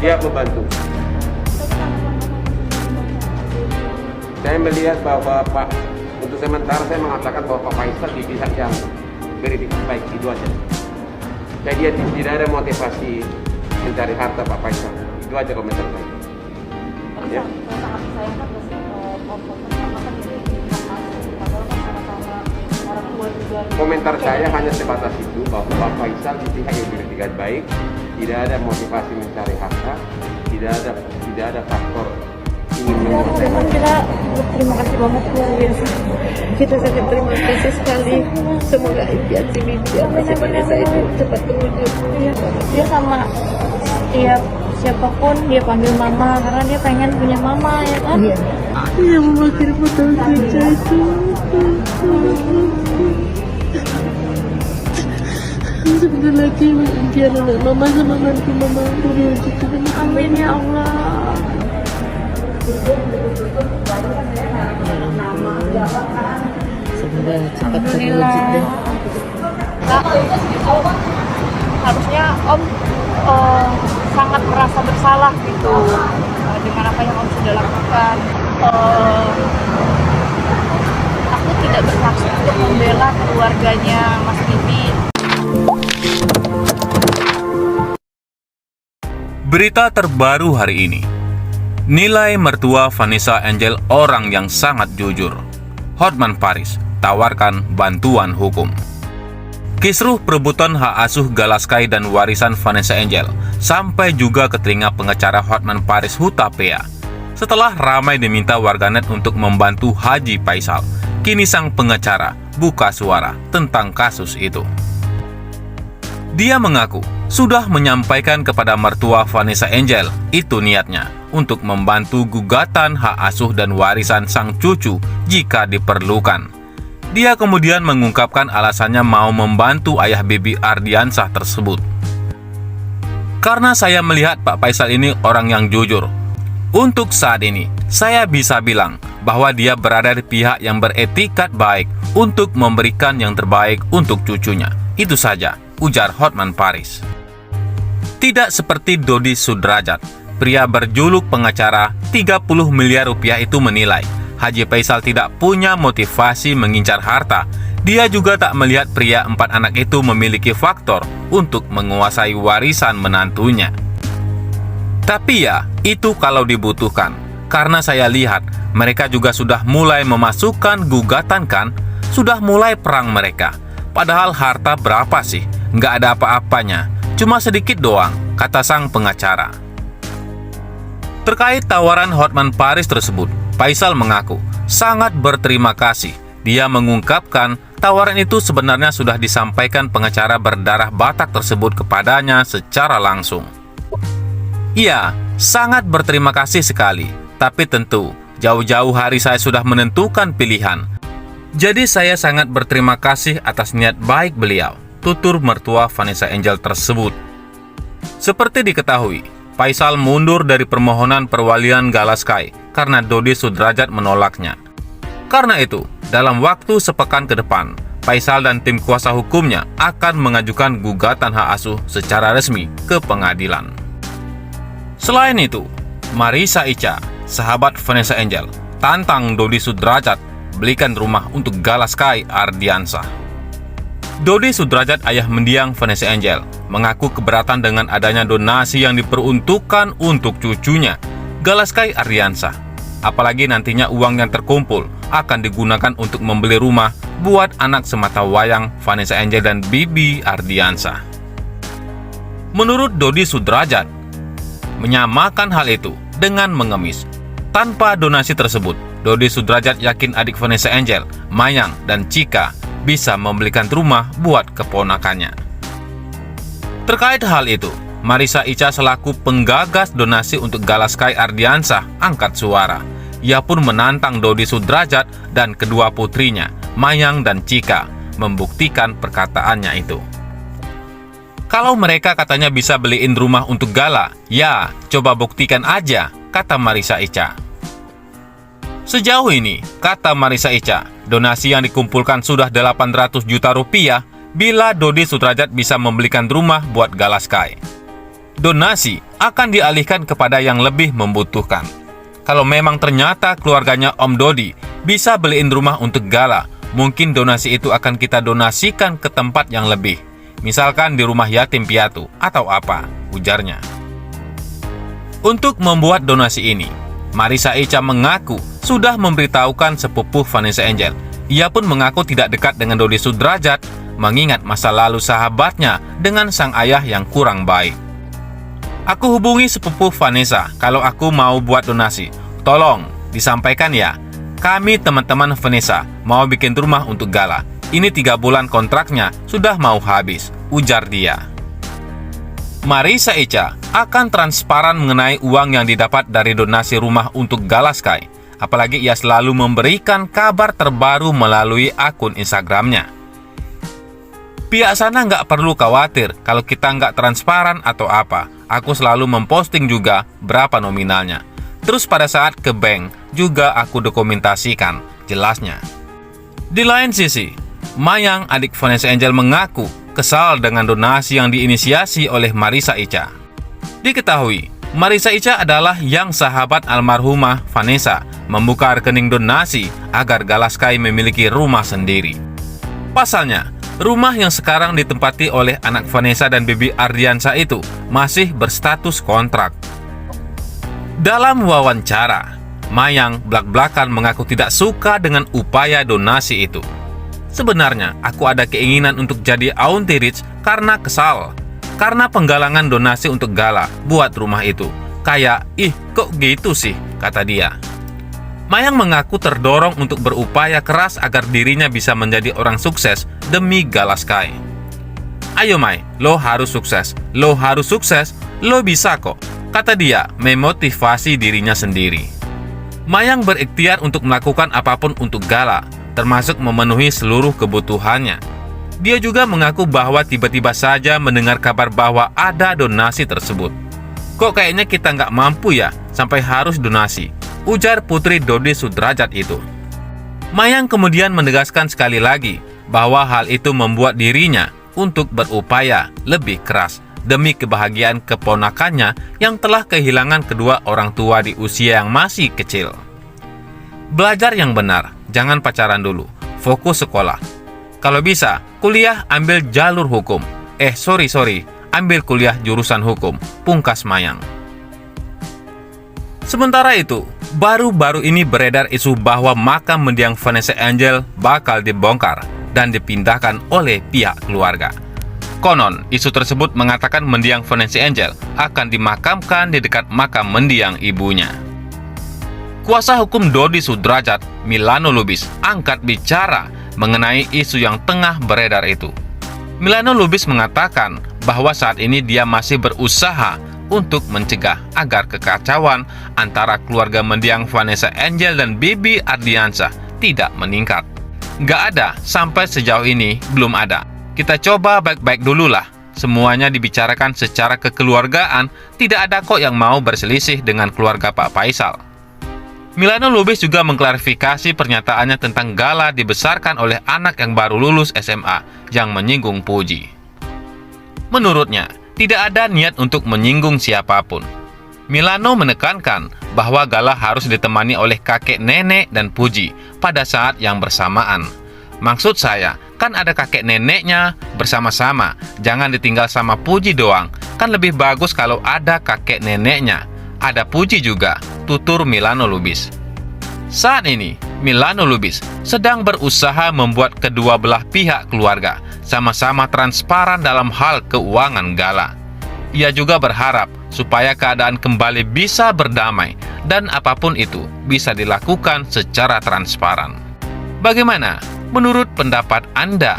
siap membantu. Saya melihat bahwa Pak, untuk sementara saya mengatakan bahwa Pak Faisal di pihak yang verifikasi baik, itu aja. Jadi dia tidak ada motivasi mencari harta Pak Faisal. Itu aja komentar saya. Ya. Komentar saya hanya sebatas itu, bahwa Pak Faisal di pihak yang verifikasi baik, tidak ada motivasi mencari harta, tidak ada faktor ingin menguasai. Kita terima kasih banget luar biasa. Kita sangat terima kasih sekali. Semoga impian si Widya masih Vanessa itu cepat terwujud. Dia sama siapapun dia panggil mama karena dia pengen punya mama, ya kan? Iya. Dia memakai foto kerja itu. Sebentar lagi impian anak mama sama mantu mama terwujud. Amin ya Allah. Semoga cepat terwujud. Harusnya Om sangat merasa bersalah gitu dengan apa yang Om sudah lakukan. Aku tidak bermaksud untuk membela keluarganya Mas Bibi. Berita terbaru hari ini. Nilai mertua Vanessa Angel orang yang sangat jujur. Hotman Paris tawarkan bantuan hukum. Kisruh perebutan hak asuh Galaskai dan warisan Vanessa Angel sampai juga ke telinga pengacara Hotman Paris Hutapea. Setelah ramai diminta warganet untuk membantu Haji Faisal, kini sang pengacara buka suara tentang kasus itu. Dia mengaku sudah menyampaikan kepada mertua Vanessa Angel itu niatnya untuk membantu gugatan hak asuh dan warisan sang cucu jika diperlukan. Dia kemudian mengungkapkan alasannya mau membantu ayah Bibi Ardiansah tersebut. Karena saya melihat Pak Faisal ini orang yang jujur. Untuk saat ini, saya bisa bilang bahwa dia berada di pihak yang beretikat baik untuk memberikan yang terbaik untuk cucunya. Itu saja, ujar Hotman Paris. Tidak seperti Dodi Sudrajat, pria berjuluk pengacara 30 miliar rupiah itu menilai Haji Faisal tidak punya motivasi mengincar harta. Dia juga tak melihat pria 4 anak itu memiliki faktor untuk menguasai warisan menantunya. Tapi ya, itu kalau dibutuhkan. Karena saya lihat mereka juga sudah mulai memasukkan gugatan kan, sudah mulai perang mereka. Padahal harta berapa sih? Nggak ada apa-apanya, cuma sedikit doang, kata sang pengacara. Terkait tawaran Hotman Paris tersebut, Faisal mengaku sangat berterima kasih. Dia mengungkapkan tawaran itu sebenarnya sudah disampaikan pengacara berdarah Batak tersebut kepadanya secara langsung. Iya, sangat berterima kasih sekali, tapi tentu jauh-jauh hari saya sudah menentukan pilihan. Jadi saya sangat berterima kasih atas niat baik beliau, tutur mertua Vanessa Angel tersebut. Seperti diketahui, Faisal mundur dari permohonan perwalian Galaskai karena Dodi Sudrajat menolaknya. Karena itu, dalam waktu sepekan ke depan, Faisal dan tim kuasa hukumnya akan mengajukan gugatan hak asuh secara resmi ke pengadilan. Selain itu, Marissa Icha, sahabat Vanessa Angel, tantang Dodi Sudrajat belikan rumah untuk Galaskai Ardiansah. Dodi Sudrajat, ayah mendiang Vanessa Angel, mengaku keberatan dengan adanya donasi yang diperuntukkan untuk cucunya, Galaskai Ardiansah. Apalagi nantinya uang yang terkumpul akan digunakan untuk membeli rumah buat anak semata wayang Vanessa Angel dan Bibi Ardiansah. Menurut Dodi Sudrajat, menyamakan hal itu dengan mengemis. Tanpa donasi tersebut, Dodi Sudrajat yakin adik Vanessa Angel, Mayang, dan Cika bisa membelikan rumah buat keponakannya. Terkait hal itu, Marissa Icha selaku penggagas donasi untuk Galaskai Ardiansah angkat suara. Ia pun menantang Dodi Sudrajat dan kedua putrinya, Mayang dan Cika, membuktikan perkataannya itu. Kalau mereka katanya bisa beliin rumah untuk Gala, ya coba buktikan aja, kata Marissa Icha. Sejauh ini, kata Marissa Icha, donasi yang dikumpulkan sudah 800 juta rupiah bila Dodi Sudrajat bisa membelikan rumah buat Galaskai. donasi akan dialihkan kepada yang lebih membutuhkan. Kalau memang ternyata keluarganya Om Dodi bisa beliin rumah untuk Gala, mungkin donasi itu akan kita donasikan ke tempat yang lebih. Misalkan di rumah yatim piatu atau apa, ujarnya. Untuk membuat donasi ini, Marissa Icha mengaku sudah memberitahukan sepupu Vanessa Angel. Ia pun mengaku tidak dekat dengan Dodi Sudrajat, mengingat masa lalu sahabatnya dengan sang ayah yang kurang baik. Aku hubungi sepupu Vanessa kalau aku mau buat donasi. Tolong disampaikan ya. Kami teman-teman Vanessa mau bikin rumah untuk Gala. Ini 3 bulan kontraknya sudah mau habis, ujar dia. Marissa Icha akan transparan mengenai uang yang didapat dari donasi rumah untuk Gala Sky. Apalagi ia selalu memberikan kabar terbaru melalui akun Instagramnya. Pihak sana nggak perlu khawatir kalau kita nggak transparan atau apa. Aku selalu memposting juga berapa nominalnya. Terus pada saat ke bank juga aku dokumentasikan, jelasnya. Di lain sisi, Mayang, adik Vanessa Angel, mengaku kesal dengan donasi yang diinisiasi oleh Marissa Icha. Diketahui, Marissa Icha adalah yang sahabat almarhumah Vanessa membuka rekening donasi agar Gala Sky memiliki rumah sendiri. Pasalnya, rumah yang sekarang ditempati oleh anak Vanessa dan Bibi Ardiansa itu masih berstatus kontrak. Dalam wawancara, Mayang belak-belakan mengaku tidak suka dengan upaya donasi itu. Sebenarnya, aku ada keinginan untuk jadi Auntie Rich karena kesal. Karena penggalangan donasi untuk Gala buat rumah itu. Kayak, kok gitu sih, kata dia. Mayang mengaku terdorong untuk berupaya keras agar dirinya bisa menjadi orang sukses demi Gala Sky. Ayo May, lo harus sukses, lo bisa kok, kata dia memotivasi dirinya sendiri. Mayang berikhtiar untuk melakukan apapun untuk Gala, termasuk memenuhi seluruh kebutuhannya. Dia juga mengaku bahwa tiba-tiba saja mendengar kabar bahwa ada donasi tersebut. Kok kayaknya kita nggak mampu ya sampai harus donasi, ujar putri Dodi Sudrajat itu. Mayang kemudian menegaskan sekali lagi bahwa hal itu membuat dirinya untuk berupaya lebih keras demi kebahagiaan keponakannya yang telah kehilangan kedua orang tua di usia yang masih kecil. Belajar yang benar, jangan pacaran dulu, fokus sekolah. Kalau bisa, kuliah ambil jalur hukum. Ambil kuliah jurusan hukum, pungkas Mayang. Sementara itu, baru-baru ini beredar isu bahwa makam mendiang Vanessa Angel bakal dibongkar dan dipindahkan oleh pihak keluarga. Konon, isu tersebut mengatakan mendiang Vanessa Angel akan dimakamkan di dekat makam mendiang ibunya. Kuasa hukum Dodi Sudrajat, Milano Lubis, angkat bicara mengenai isu yang tengah beredar itu. Milano Lubis mengatakan bahwa saat ini dia masih berusaha untuk mencegah agar kekacauan antara keluarga mendiang Vanessa Angel dan Bibi Ardiansa tidak meningkat. Nggak ada, sampai sejauh ini belum ada. Kita coba baik-baik dulu lah. Semuanya dibicarakan secara kekeluargaan, tidak ada kok yang mau berselisih dengan keluarga Pak Faisal. Milano Lubis juga mengklarifikasi pernyataannya tentang Gala dibesarkan oleh anak yang baru lulus SMA yang menyinggung Puji. Menurutnya, tidak ada niat untuk menyinggung siapapun. Milano menekankan bahwa Gala harus ditemani oleh kakek nenek dan Puji pada saat yang bersamaan. Maksud saya, kan ada kakek neneknya bersama-sama, jangan ditinggal sama Puji doang. Kan lebih bagus kalau ada kakek neneknya, ada Puji juga, tutur Milano Lubis. Saat ini, Milano Lubis sedang berusaha membuat kedua belah pihak keluarga sama-sama transparan dalam hal keuangan Gala. Ia juga berharap supaya keadaan kembali bisa berdamai dan apapun itu bisa dilakukan secara transparan. Bagaimana menurut pendapat Anda?